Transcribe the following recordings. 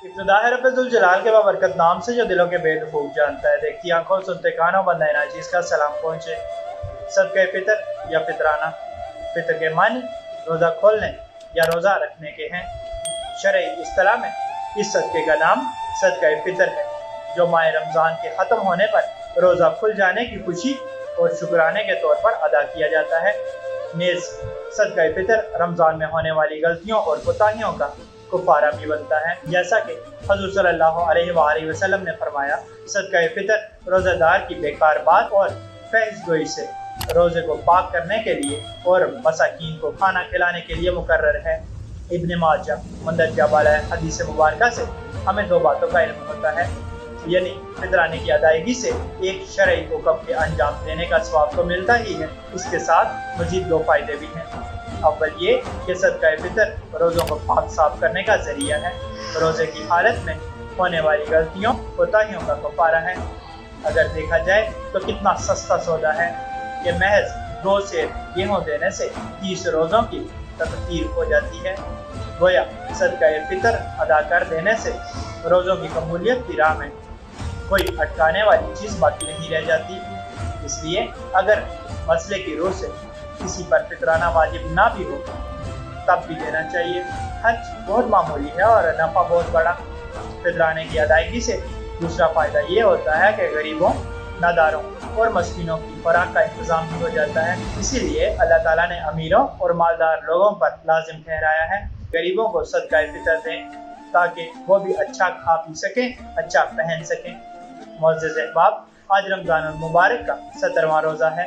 ابتدا ہے رب ذوالجلال کے بابرکت نام سے جو دلوں کے بید خوب جانتا ہے۔ دیکھتی آنکھوں سنتے کانوں بندہ ناچیز کا سلام پہنچے۔ صدقہ فطر یا فطرانہ۔ فطر کے معنی روزہ کھولنے یا روزہ رکھنے کے ہیں۔ شرعی اصطلاح میں اس صدقے کا نام صدقہ فطر ہے، جو ماہ رمضان کے ختم ہونے پر روزہ کھل جانے کی خوشی اور شکرانے کے طور پر ادا کیا جاتا ہے۔ نیز صدقہ فطر رمضان میں ہونے والی غلطیوں اور کوتاہیوں کا کفارہ بھی بنتا ہے، جیسا کہ حضور صلی اللہ علیہ وآلہ وسلم نے فرمایا، صدقہ فطر روزہ دار کی بیکار بات اور فحش گوئی سے روزے کو پاک کرنے کے لیے اور مساکین کو کھانا کھلانے کے لیے مقرر ہے۔ ابن ماجہ مندرجہ بالا حدیث مبارکہ سے ہمیں دو باتوں کا علم ہوتا ہے، یعنی فطرانے کی ادائیگی سے ایک شرعی حکم کے انجام دینے کا ثواب تو ملتا ہی ہے، اس کے ساتھ مزید دو فائدے بھی ہیں۔ اول یہ کہ صدقہ فطر روزوں کو پاک صاف کرنے کا ذریعہ ہے، روزے کی حالت میں ہونے والی غلطیوں کوتاہیوں کا کفارہ ہے۔ اگر دیکھا جائے تو کتنا سستا سودا ہے کہ محض 2 سیر گیہوں دینے سے 30 روزوں کی تکفیر ہو جاتی ہے۔ گویا صدقہ فطر ادا کر دینے سے روزوں کی قبولیت کی راہ میں کوئی اٹکانے والی چیز باقی نہیں رہ جاتی۔ اس لیے اگر مسئلے کی روح سے کسی پر فطرانہ واجب نہ بھی ہو تب بھی دینا چاہیے۔ خرچ بہت معمولی ہے اور نفع بہت بڑا۔ فطرانے کی ادائیگی سے دوسرا فائدہ یہ ہوتا ہے کہ غریبوں، ناداروں اور مسکینوں کی خوراک کا انتظام بھی ہو جاتا ہے۔ اسی لیے اللہ تعالیٰ نے امیروں اور مالدار لوگوں پر لازم ٹھہرایا ہے غریبوں کو صدقہ فطر دیں، تاکہ وہ بھی اچھا کھا پی سکیں، اچھا پہن سکیں۔ معزز احباب، آج رمضان المبارک کا 17واں روزہ ہے۔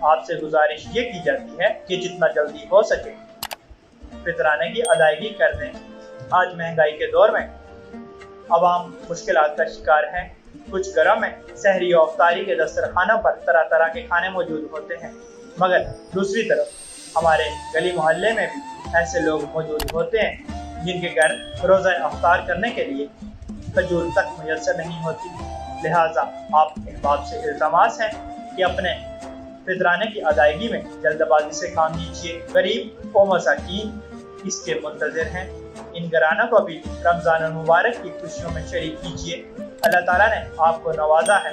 آپ سے گزارش یہ کی جاتی ہے کہ جتنا جلدی ہو سکے فطرانے کی ادائیگی کر دیں۔ آج مہنگائی کے دور میں عوام مشکلات کا شکار ہیں۔ کچھ گھروں میں سحری و افطاری کے دسترخوانوں پر طرح طرح کے کھانے موجود ہوتے ہیں، مگر دوسری طرف ہمارے گلی محلے میں بھی ایسے لوگ موجود ہوتے ہیں جن کے گھر روزہ افطار کرنے کے لیے کھجور تک میسر نہیں ہوتی۔ لہٰذا آپ احباب سے التماس ہے کہ اپنے فطرانے کی ادائیگی میں جلد بازی سے کام لیجیے۔ غریب و مساکین اس کے منتظر ہیں۔ ان گھرانوں کو بھی رمضان المبارک کی خوشیوں میں شریک کیجیے۔ اللہ تعالیٰ نے آپ کو نوازا ہے،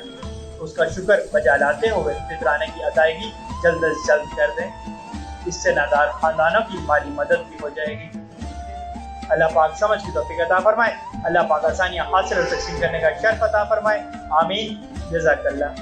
اس کا شکر بجا لاتے ہوئے فطرانے کی ادائیگی جلد از جلد کر دیں۔ اس سے نادار خاندانوں کی مالی مدد بھی ہو جائے گی۔ اللہ پاک سمجھ کی توفیق عطا فرمائے۔ اللہ پاک آسانیاں حاصل اور تقسیم کرنے کا شرف عطا فرمائے۔ آمین۔ جزاک اللہ۔